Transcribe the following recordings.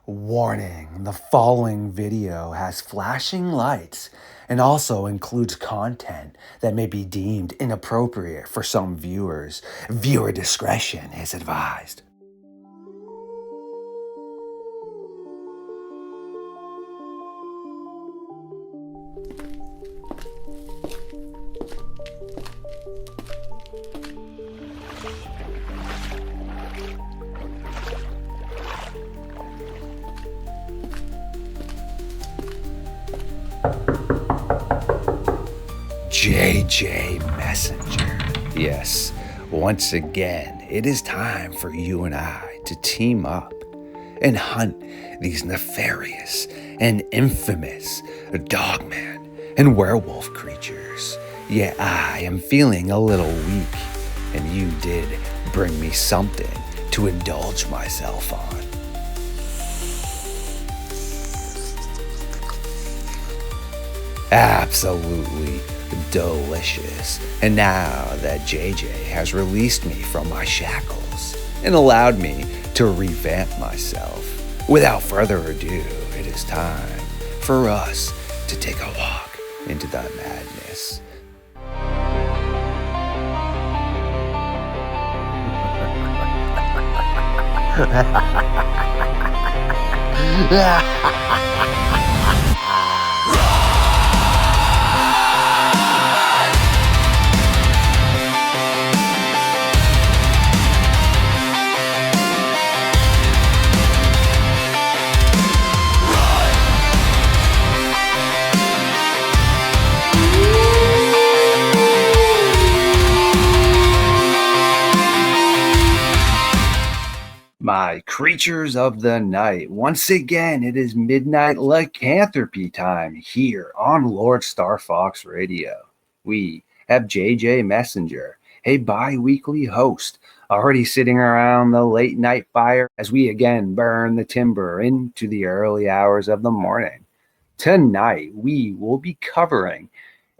Warning, the following video has flashing lights and also includes content that may be deemed inappropriate for some viewers. Viewer discretion is advised. JJ Messenger. Yes, once again, it is time for you and I to team up and hunt these nefarious and infamous Dogman and werewolf creatures. Yet I am feeling a little weak, and you did bring me something to indulge myself on. Absolutely delicious. And now that JJ has released me from my shackles and allowed me to revamp myself, without further ado, it is time for us to take a walk into the madness. My creatures of the night, once again, it is midnight lycanthropy time here on LordeStarfox Radio. We have JJ Messenger, a bi-weekly host, already sitting around the late night fire as we again burn the timber into the early hours of the morning. Tonight, we will be covering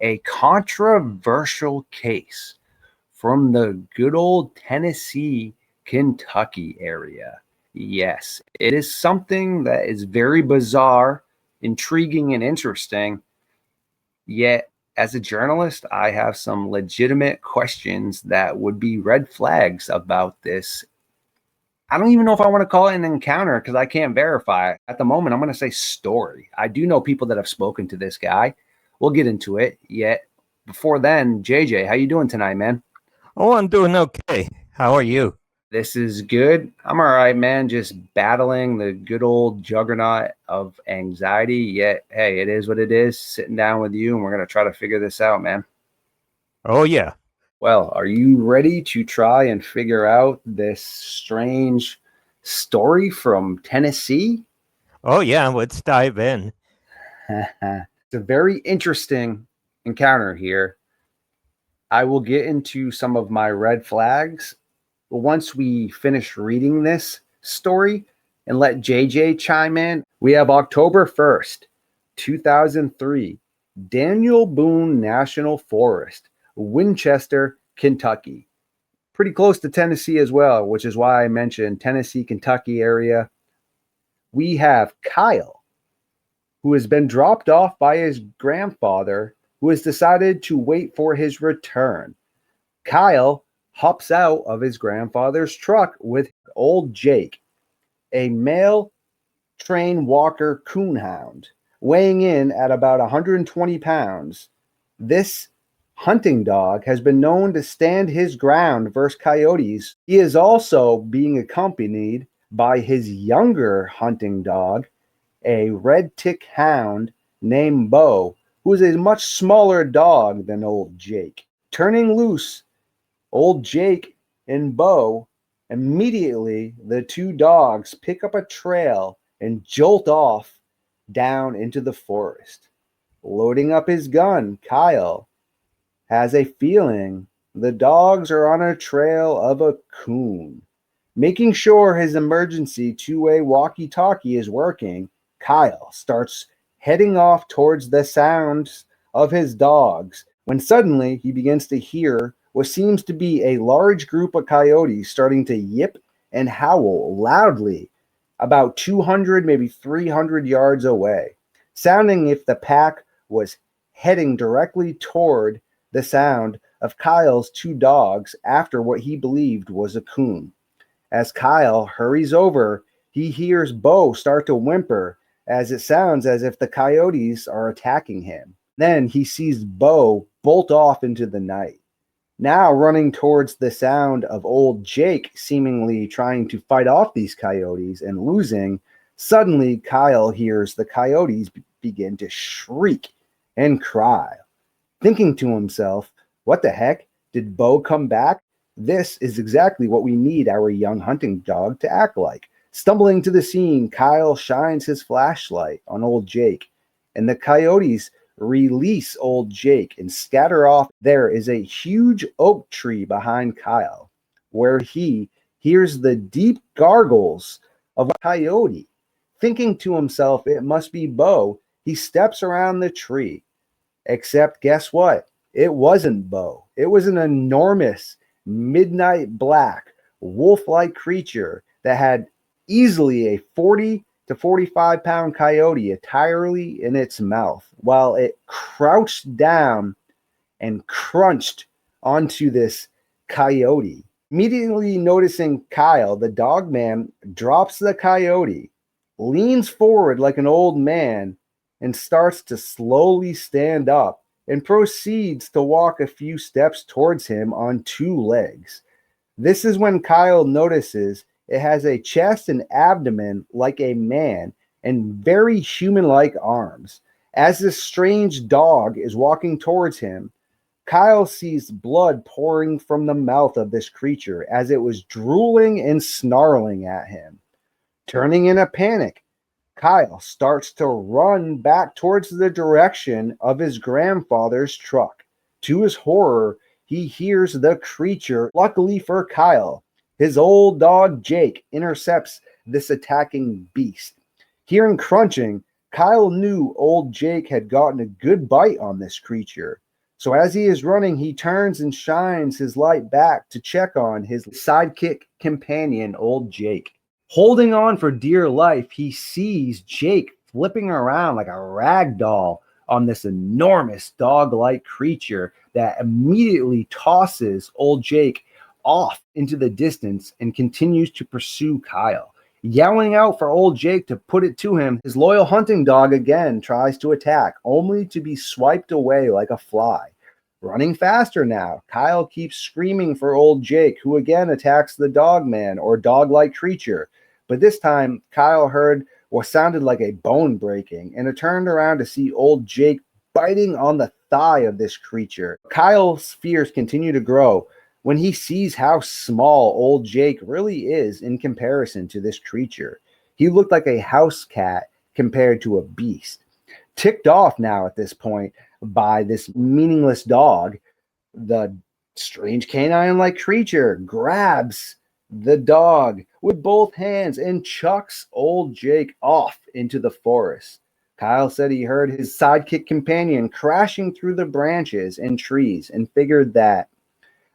a controversial case from the good old Tennessee, Kentucky area. Yes, it is something that is very bizarre, intriguing, and interesting. Yet, as a journalist, I have some legitimate questions that would be red flags about this. I don't even know if I want to call it an encounter because I can't verify it. At the moment, I'm going to say story. I do know people that have spoken to this guy. We'll get into it. Yet, before then, JJ, how you doing tonight, man? Oh, I'm doing okay. How are you? This is good. I'm all right, man. Just battling the good old juggernaut of anxiety. Yet, hey, it is what it is. Sitting down with you, and we're going to try to figure this out, man. Oh, yeah. Well, are you ready to try and figure out this strange story from Tennessee? Oh, yeah. Let's dive in. It's a very interesting encounter here. I will get into some of my red flags once we finish reading this story and let JJ chime in. We have October 1st, 2003, Daniel Boone National Forest, Winchester, Kentucky. Pretty close to Tennessee as well, which is why I mentioned Tennessee, Kentucky area. We have Kyle, who has been dropped off by his grandfather, who has decided to wait for his return. Kyle hops out of his grandfather's truck with old Jake, a male train walker coonhound, weighing in at about 120 pounds. This hunting dog has been known to stand his ground versus coyotes. He is also being accompanied by his younger hunting dog, a red tick hound named Bo, who is a much smaller dog than old Jake. Turning loose old Jake and Bo, immediately the two dogs pick up a trail and jolt off down into the forest. Loading up his gun, Kyle has a feeling the dogs are on a trail of a coon. Making sure his emergency two-way walkie-talkie is working, Kyle starts heading off towards the sounds of his dogs when suddenly he begins to hear what seems to be a large group of coyotes starting to yip and howl loudly about 200, maybe 300 yards away, sounding if the pack was heading directly toward the sound of Kyle's two dogs after what he believed was a coon. As Kyle hurries over, he hears Bo start to whimper as it sounds as if the coyotes are attacking him. Then he sees Bo bolt off into the night, now running towards the sound of old Jake seemingly trying to fight off these coyotes and losing. Suddenly, Kyle hears the coyotes begin to shriek and cry, thinking to himself, what the heck? Did Bo come back? This is exactly what we need our young hunting dog to act like. Stumbling to the scene, Kyle shines his flashlight on old Jake, and the coyotes release old Jake and scatter off. There is a huge oak tree behind Kyle, where he hears the deep gargles of a coyote. Thinking to himself, it must be Bo, he steps around the tree. Except guess what? It wasn't Bo. It was an enormous midnight black wolf-like creature that had easily a 40 to 45 pound coyote entirely in its mouth, while it crouched down and crunched onto this coyote. Immediately noticing Kyle, the dogman drops the coyote, leans forward like an old man, and starts to slowly stand up and proceeds to walk a few steps towards him on two legs. This is when Kyle notices it has a chest and abdomen like a man and very human-like arms. As this strange dog is walking towards him, Kyle sees blood pouring from the mouth of this creature as it was drooling and snarling at him. Turning in a panic, Kyle starts to run back towards the direction of his grandfather's truck. To his horror, he hears the creature. Luckily for Kyle, his old dog Jake intercepts this attacking beast. Hearing crunching, Kyle knew old Jake had gotten a good bite on this creature. So as he is running, he turns and shines his light back to check on his sidekick companion, old Jake. Holding on for dear life, he sees Jake flipping around like a rag doll on this enormous dog-like creature that immediately tosses old Jake off into the distance and continues to pursue Kyle. Yelling out for old Jake to put it to him, his loyal hunting dog again tries to attack, only to be swiped away like a fly. Running faster now, Kyle keeps screaming for old Jake, who again attacks the dogman or dog-like creature. But this time, Kyle heard what sounded like a bone breaking, and it turned around to see old Jake biting on the thigh of this creature. Kyle's fears continue to grow when he sees how small old Jake really is in comparison to this creature. He looked like a house cat compared to a beast. Ticked off now at this point by this meaningless dog, the strange canine-like creature grabs the dog with both hands and chucks old Jake off into the forest. Kyle said he heard his sidekick companion crashing through the branches and trees and figured that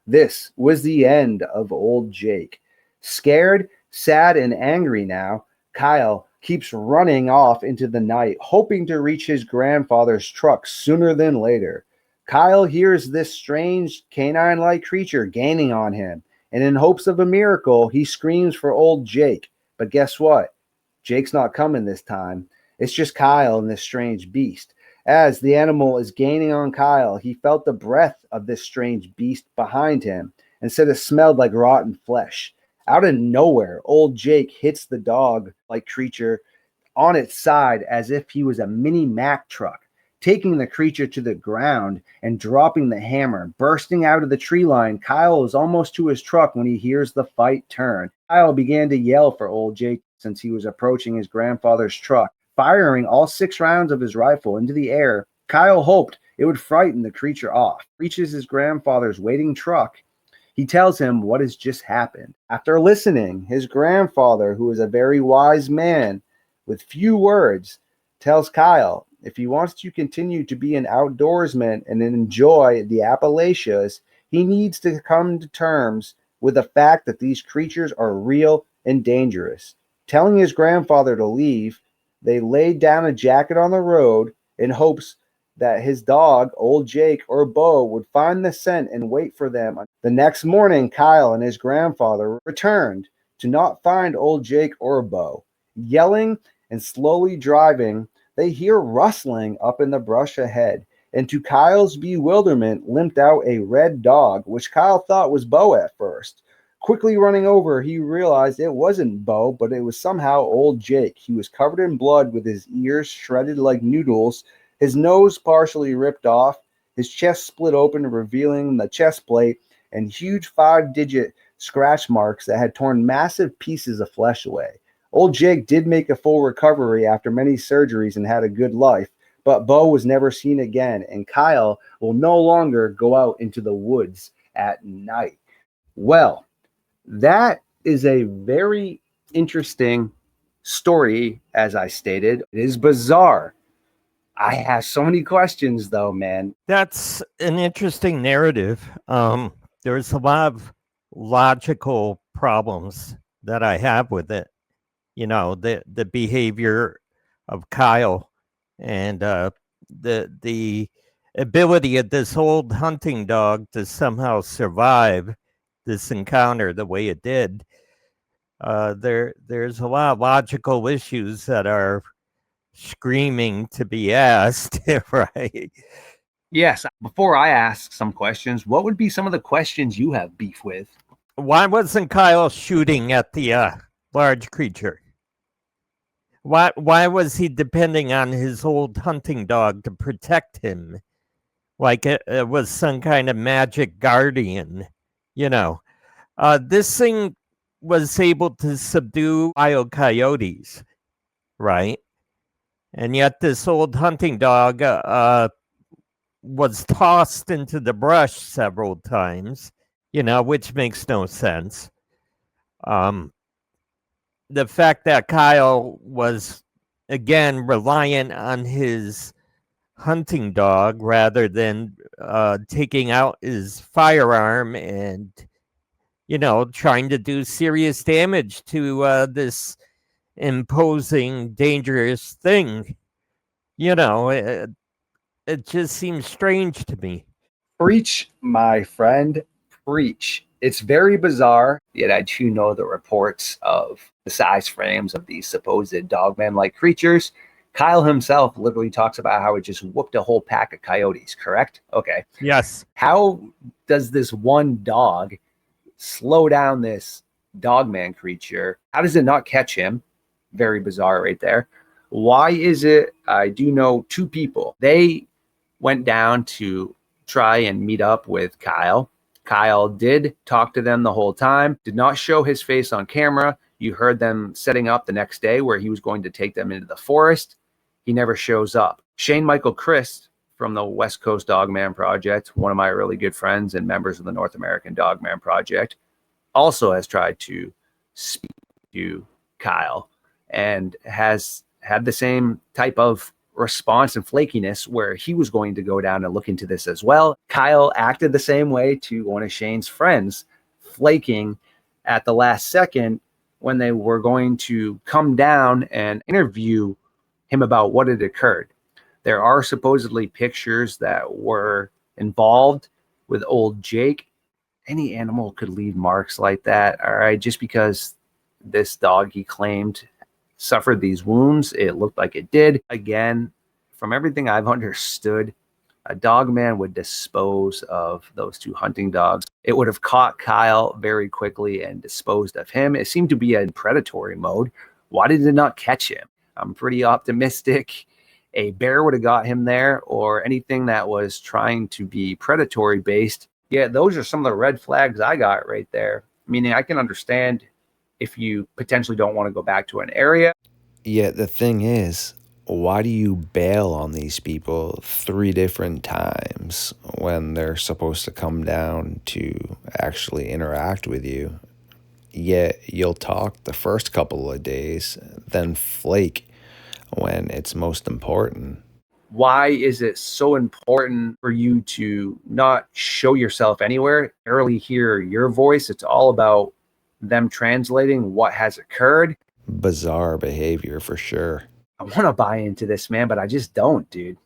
this was the end of old Jake. Scared, sad, and angry now, Kyle keeps running off into the night, hoping to reach his grandfather's truck sooner than later. Kyle hears this strange canine-like creature gaining on him, and in hopes of a miracle, he screams for old Jake. But guess what? Jake's not coming this time. It's just Kyle and this strange beast. As the animal is gaining on Kyle, he felt the breath of this strange beast behind him and said it smelled like rotten flesh. Out of nowhere, old Jake hits the dog-like creature on its side as if he was a mini Mack truck, taking the creature to the ground and dropping the hammer. Bursting out of the tree line, Kyle is almost to his truck when he hears the fight turn. Kyle began to yell for old Jake since he was approaching his grandfather's truck. Firing all 6 rounds of his rifle into the air, Kyle hoped it would frighten the creature off. Reaches his grandfather's waiting truck. He tells him what has just happened. After listening, his grandfather, who is a very wise man with few words, tells Kyle if he wants to continue to be an outdoorsman and enjoy the Appalachians, he needs to come to terms with the fact that these creatures are real and dangerous. Telling his grandfather to leave, they laid down a jacket on the road in hopes that his dog, old Jake or Bo, would find the scent and wait for them. The next morning, Kyle and his grandfather returned to not find old Jake or Bo. Yelling and slowly driving, they hear rustling up in the brush ahead, and to Kyle's bewilderment limped out a red dog, which Kyle thought was Bo at first. Quickly running over, he realized it wasn't Bo, but it was somehow old Jake. He was covered in blood with his ears shredded like noodles, his nose partially ripped off, his chest split open, revealing the chest plate and huge 5-digit scratch marks that had torn massive pieces of flesh away. Old Jake did make a full recovery after many surgeries and had a good life, but Bo was never seen again, and Kyle will no longer go out into the woods at night. Well, that is a very interesting story, as I stated. It is bizarre. I have so many questions, though, man. That's an interesting narrative. There's a lot of logical problems that I have with it. You know, the behavior of Kyle and the ability of this old hunting dog to somehow survive this encounter the way it did. There's a lot of logical issues that are screaming to be asked, right? Yes, before I ask some questions, what would be some of the questions you have beef with? Why wasn't Kyle shooting at the large creature? Why was he depending on his old hunting dog to protect him? Like it was some kind of magic guardian, you know. This thing was able to subdue wild coyotes, right? And yet this old hunting dog was tossed into the brush several times, you know, which makes no sense. The fact that Kyle was, again, reliant on his hunting dog rather than taking out his firearm and, you know, trying to do serious damage to this imposing, dangerous thing. You know, it just seems strange to me. Preach, my friend, preach. It's very bizarre, yet I do know the reports of the size frames of these supposed dogman-like creatures. Kyle himself literally talks about how it just whooped a whole pack of coyotes, correct? Okay. Yes. How does this one dog slow down this dogman creature? How does it not catch him? Very bizarre right there. Why is it? I do know two people. They went down to try and meet up with Kyle. Kyle did talk to them the whole time, did not show his face on camera. You heard them setting up the next day where he was going to take them into the forest. He never shows up. Shane Michael Christ from the West Coast Dogman Project, one of my really good friends and members of the North American Dogman Project, also has tried to speak to Kyle and has had the same type of response and flakiness where he was going to go down and look into this as well. Kyle acted the same way to one of Shane's friends, flaking at the last second when they were going to come down and interview him about what had occurred. There are supposedly pictures that were involved with old Jake. Any animal could leave marks like that, all right? Just because this dog, he claimed, suffered these wounds, it looked like it did. Again, from everything I've understood, a dogman would dispose of those two hunting dogs. It would have caught Kyle very quickly and disposed of him. It seemed to be in predatory mode. Why did it not catch him? I'm pretty optimistic a bear would have got him there, or anything that was trying to be predatory based. Yeah, those are some of the red flags I got right there. Meaning I can understand if you potentially don't want to go back to an area. Yet the thing is, why do you bail on these people 3 different times when they're supposed to come down to actually interact with you? Yet you'll talk the first couple of days, then flake when it's most important. Why is it so important for you to not show yourself anywhere, barely hear your voice? It's all about them translating what has occurred. bizarre behavior for sure. I want to buy into this, man, but I just don't, dude.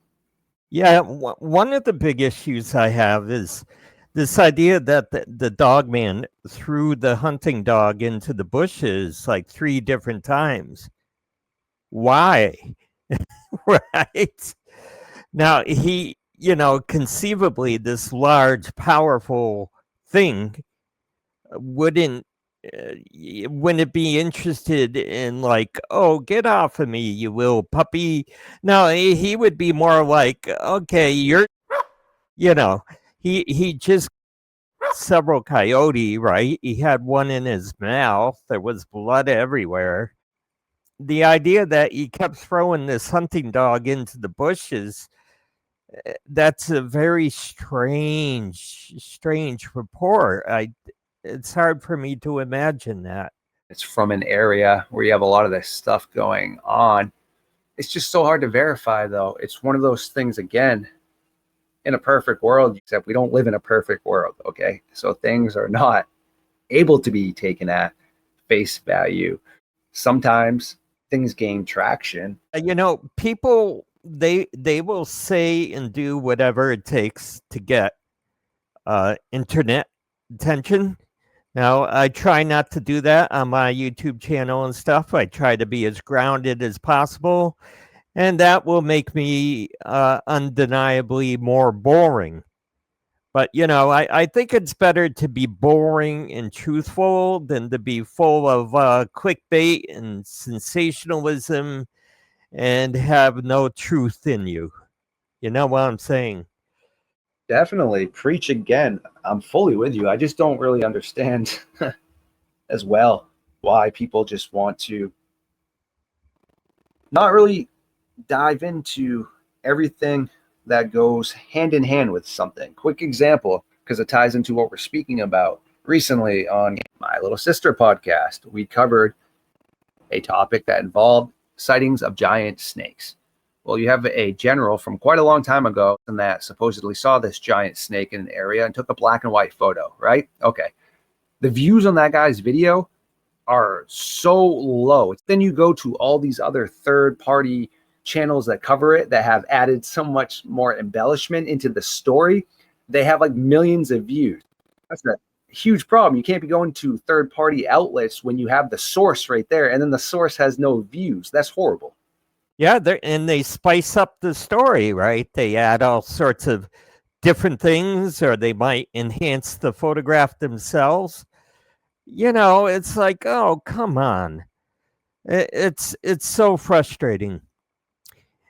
Yeah, one of the big issues I have is this idea that the dogman threw the hunting dog into the bushes like 3 different times. Why? Right? Now, he, conceivably, this large, powerful thing wouldn't it be interested in like, oh, get off of me, you little puppy? No, he would be more like, okay, he just several coyote, right? He had one in his mouth. There was blood everywhere. The idea that he kept throwing this hunting dog into the bushes, that's a very strange report. It's hard for me to imagine that. It's from an area where you have a lot of this stuff going on. It's just so hard to verify, though. It's one of those things, again, in a perfect world, except we don't live in a perfect world, okay? So things are not able to be taken at face value. Sometimes things gain traction. People, they will say and do whatever it takes to get internet attention. Now, I try not to do that on my YouTube channel and stuff. I try to be as grounded as possible, and that will make me undeniably more boring. But, I think it's better to be boring and truthful than to be full of clickbait and sensationalism and have no truth in you. You know what I'm saying? Definitely. Preach again. I'm fully with you. I just don't really understand as well why people just want to not really dive into everything that goes hand in hand with something. Quick example, because it ties into what we're speaking about. Recently on my little sister podcast, we covered a topic that involved sightings of giant snakes. Well, you have a general from quite a long time ago that supposedly saw this giant snake in an area and took a black and white photo, right? Okay. The views on that guy's video are so low. Then you go to all these other third-party channels that cover it that have added so much more embellishment into the story. They have like millions of views. That's a huge problem. You can't be going to third-party outlets when you have the source right there, and then the source has no views. That's horrible. Yeah, and they spice up the story, right? They add all sorts of different things, or they might enhance the photograph themselves. It's like, oh, come on. It's so frustrating.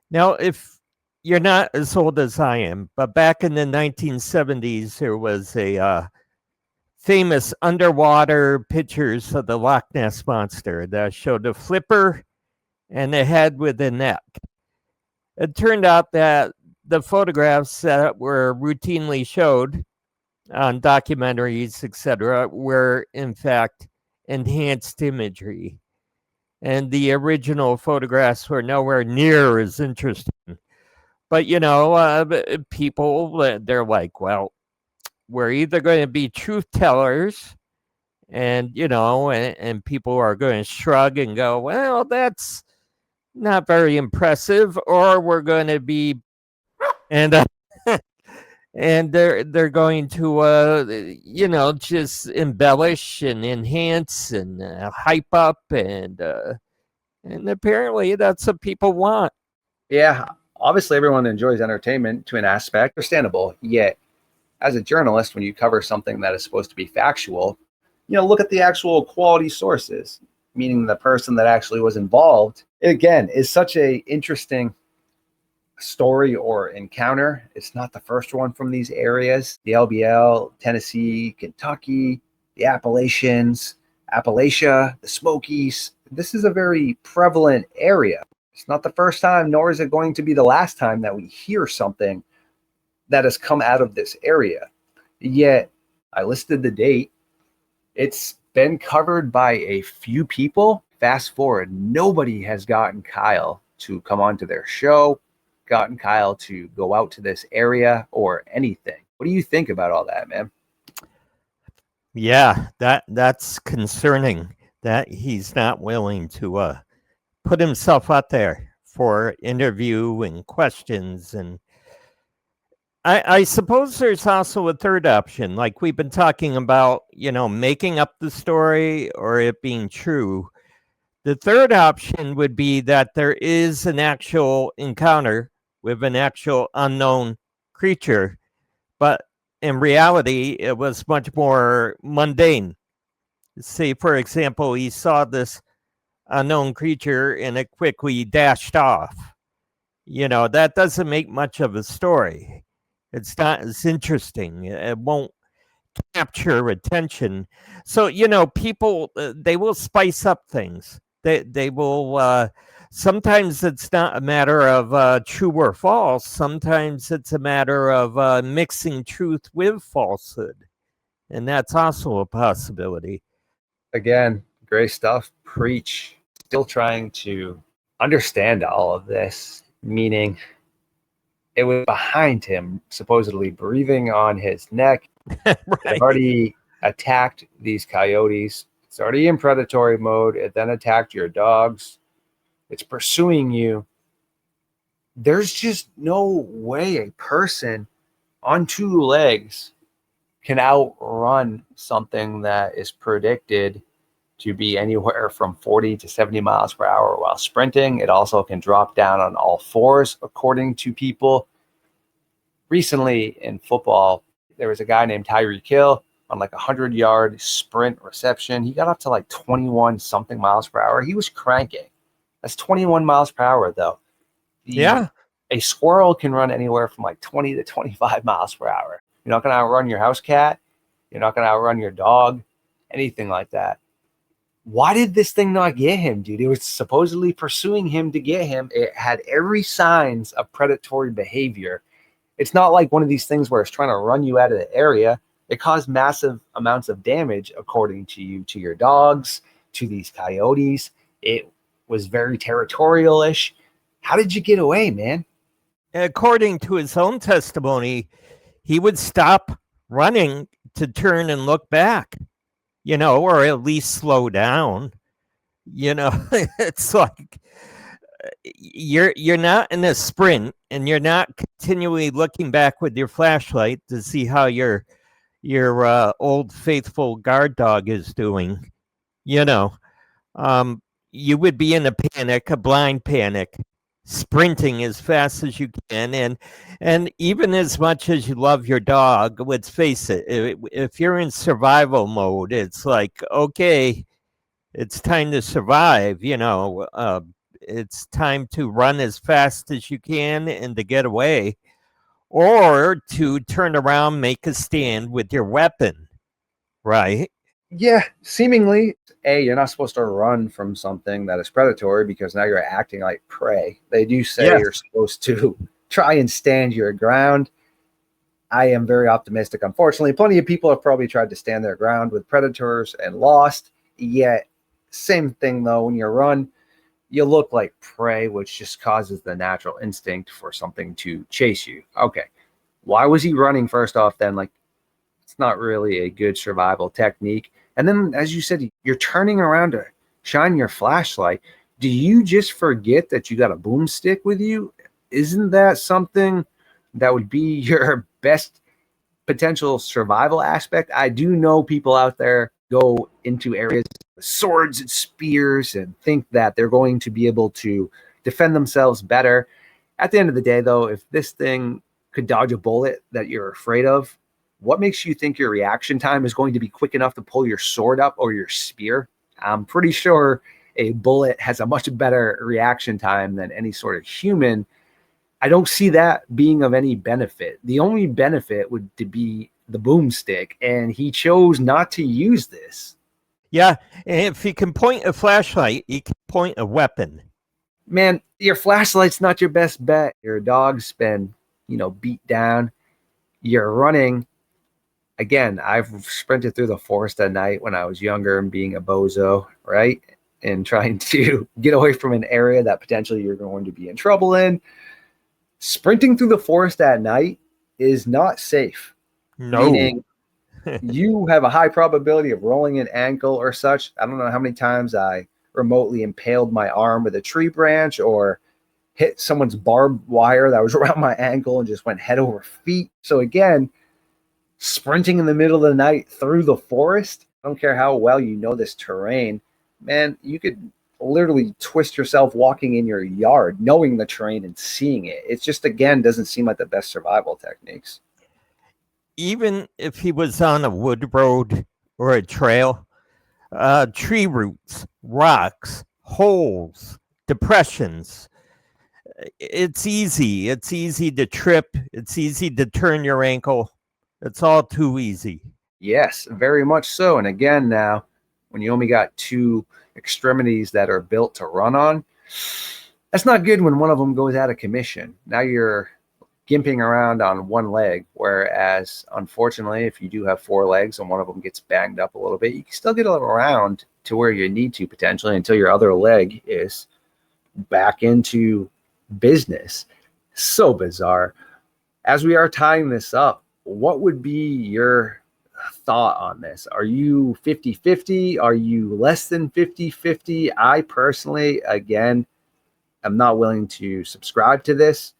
Now, if you're not as old as I am, but back in the 1970s, there was a famous underwater pictures of the Loch Ness Monster that showed a flipper and a head with a neck. It turned out that the photographs that were routinely showed on documentaries, etc., were in fact enhanced imagery. And the original photographs were nowhere near as interesting. But, people, they're like, well, we're either going to be truth tellers and, and people are going to shrug and go, well, that's not very impressive, or we're going to be, and and they're going to just embellish and enhance and hype up, and apparently that's what people want. Yeah, obviously everyone enjoys entertainment to an aspect, understandable. Yet, as a journalist, when you cover something that is supposed to be factual, look at the actual quality sources, meaning the person that actually was involved. It, again, is such a interesting story or encounter. It's not the first one from these areas. The LBL, Tennessee, Kentucky, the Appalachians, Appalachia, the Smokies. This is a very prevalent area. It's not the first time, nor is it going to be the last time that we hear something that has come out of this area. Yet, I listed the date. It's been covered by a few people. Fast forward, nobody has gotten Kyle to come onto their show, gotten Kyle to go out to this area or anything. What do you think about all that, man? Yeah, that's concerning. that he's not willing to put himself out there for interview and questions. And I suppose there's also a third option, like we've been talking about, making up the story or it being true. The third option would be that there is an actual encounter with an actual unknown creature, but in reality, it was much more mundane. Say, for example, he saw this unknown creature and it quickly dashed off. That doesn't make much of a story. It's not as interesting. It won't capture attention. So, people, they will spice up things. They will, sometimes it's not a matter of true or false. Sometimes it's a matter of mixing truth with falsehood. And that's also a possibility. Again, great stuff. Preach. Still trying to understand all of this, meaning it was behind him, supposedly breathing on his neck. Right. They've already attacked these coyotes. It's already in predatory mode. It then attacked your dogs. It's pursuing you. There's just no way a person on two legs can outrun something that is predicted to be anywhere from 40 to 70 miles per hour while sprinting. It also can drop down on all fours, according to people. Recently in football, there was a guy named Tyreek Hill on like a 100-yard sprint reception. He got up to like 21 something miles per hour. He was cranking. That's 21 miles per hour, though. Yeah. A squirrel can run anywhere from like 20 to 25 miles per hour. You're not going to outrun your house cat. You're not going to outrun your dog, anything like that. Why did this thing not get him, dude? It was supposedly pursuing him to get him. It had every signs of predatory behavior. It's not like one of these things where it's trying to run you out of the area. It caused massive amounts of damage, according to you, to your dogs, to these coyotes. It was very territorial-ish. How did you get away, man? According to his own testimony, he would stop running to turn and look back, or at least slow down. It's like you're not in a sprint and you're not continually looking back with your flashlight to see how your old faithful guard dog is doing. You would be in a panic, a blind panic, sprinting as fast as you can, and even as much as you love your dog, let's face it, if you're in survival mode, it's like, okay, it's time to survive. It's time to run as fast as you can and to get away, or to turn around, make a stand with your weapon, right? Yeah, seemingly, you're not supposed to run from something that is predatory because now you're acting like prey. They do say You're supposed to try and stand your ground. I am very optimistic. Unfortunately, plenty of people have probably tried to stand their ground with predators and lost. Yet, same thing though, when you run, you look like prey, which just causes the natural instinct for something to chase you. Okay, why was he running first off then? Like, it's not really a good survival technique. And then, as you said, you're turning around to shine your flashlight. Do you just forget that you got a boomstick with you? Isn't that something that would be your best potential survival aspect? I do know people out there go into areas with swords and spears and think that they're going to be able to defend themselves better. At the end of the day, though, if this thing could dodge a bullet that you're afraid of, what makes you think your reaction time is going to be quick enough to pull your sword up or your spear? I'm pretty sure a bullet has a much better reaction time than any sort of human. I don't see that being of any benefit. The only benefit would to be the boomstick, and he chose not to use this. Yeah, and if he can point a flashlight, he can point a weapon. Man, your flashlight's not your best bet. Your dog's been, beat down. You're running. Again, I've sprinted through the forest at night when I was younger and being a bozo, right? And trying to get away from an area that potentially you're going to be in trouble in. Sprinting through the forest at night is not safe. No. Meaning you have a high probability of rolling an ankle or such. I don't know how many times I remotely impaled my arm with a tree branch or hit someone's barbed wire that was around my ankle and just went head over feet. So again, sprinting in the middle of the night through the forest, I don't care how well you know this terrain, man, you could literally twist yourself walking in your yard, knowing the terrain and seeing it. It's just, again, doesn't seem like the best survival techniques. Even if he was on a wood road or a trail, tree roots, rocks, holes, depressions. It's easy. It's easy to trip. It's easy to turn your ankle. It's all too easy. Yes, very much so. And again, now, when you only got two extremities that are built to run on, that's not good when one of them goes out of commission. Now you're gimping around on one leg, whereas unfortunately, if you do have four legs and one of them gets banged up a little bit, you can still get around to where you need to potentially until your other leg is back into business. So bizarre. As we are tying this up, what would be your thought on this? Are you 50-50? Are you less than 50-50? I personally, again, am not willing to subscribe to this.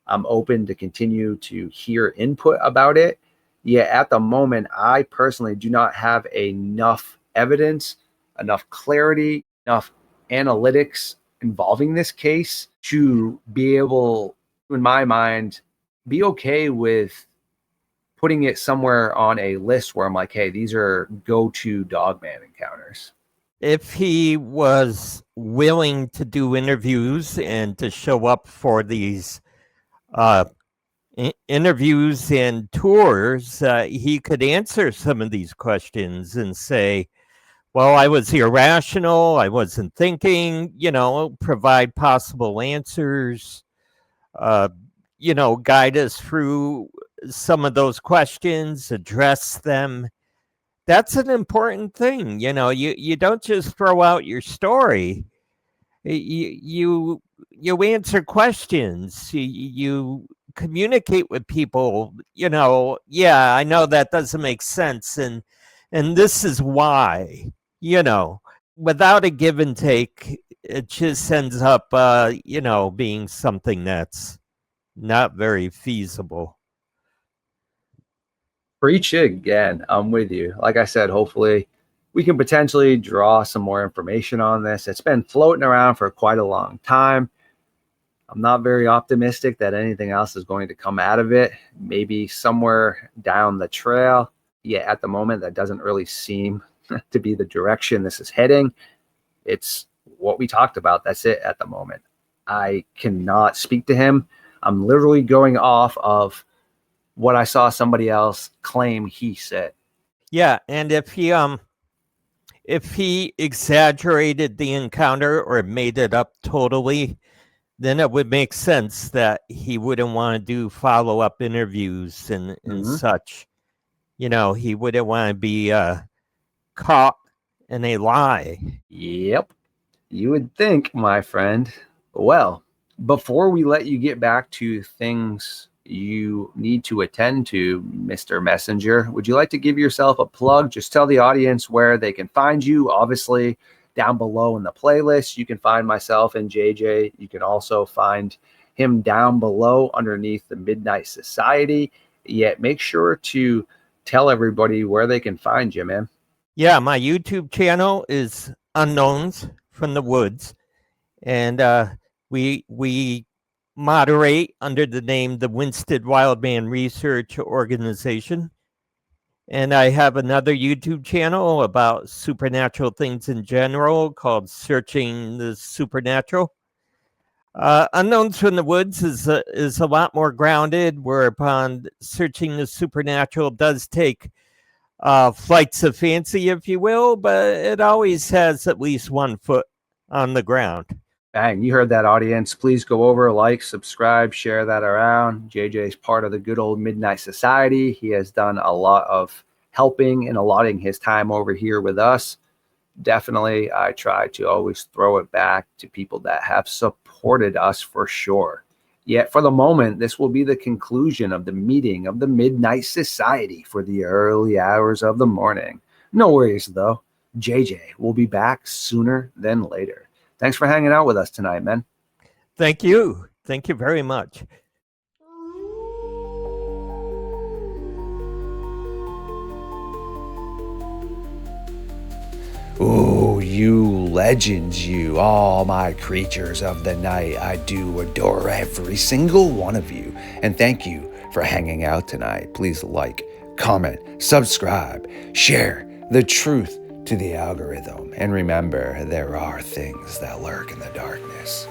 I'm open to continue to hear input about it. Yet at the moment, I personally do not have enough evidence, enough clarity, enough analytics involving this case to be able, in my mind, be okay with putting it somewhere on a list where I'm like, hey, these are go-to Dogman encounters. If he was willing to do interviews and to show up for these interviews and tours, he could answer some of these questions and say, well, I was irrational, I wasn't thinking, provide possible answers, guide us through some of those questions, address them. That's an important thing. You don't just throw out your story. You answer questions. You communicate with people. Yeah, I know that doesn't make sense, and this is why. Without a give and take, it just ends up, being something that's not very feasible. Preach it again. I'm with you. Like I said, hopefully we can potentially draw some more information on this. It's been floating around for quite a long time. I'm not very optimistic that anything else is going to come out of it. Maybe somewhere down the trail. Yeah, at the moment, that doesn't really seem to be the direction this is heading. It's what we talked about. That's it at the moment. I cannot speak to him. I'm literally going off of what I saw somebody else claim he said. Yeah, and if he exaggerated the encounter or made it up totally, then it would make sense that he wouldn't want to do follow-up interviews and such. He wouldn't want to be caught in a lie. Yep. You would think, my friend. Well, before we let you get back to things you need to attend to, Mr. Messenger, would you like to give yourself a plug? Just tell the audience where they can find you. Obviously, down below in the playlist, you can find myself and JJ. You can also find him down below underneath the Midnight Society. Yet make sure to tell everybody where they can find you, man. Yeah, my YouTube channel is Unknowns from the Woods. And we moderate under the name the Winston Wildman Research Organization. And I have another YouTube channel about supernatural things in general called Searching the Supernatural. Unknowns from the Woods is a lot more grounded, whereupon Searching the Supernatural does take flights of fancy, if you will, but it always has at least 1 foot on the ground. Bang, you heard that, audience. Please go over, like, subscribe, share that around. JJ is part of the good old Midnight Society. He has done a lot of helping and allotting his time over here with us. Definitely, I try to always throw it back to people that have supported us for sure. Yet for the moment, this will be the conclusion of the meeting of the Midnight Society for the early hours of the morning. No worries, though. JJ will be back sooner than later. Thanks for hanging out with us tonight, men. Thank you. Thank you very much. Ooh, you legends, you, all my creatures of the night. I do adore every single one of you. And thank you for hanging out tonight. Please like, comment, subscribe, share the truth to the algorithm. And remember, there are things that lurk in the darkness.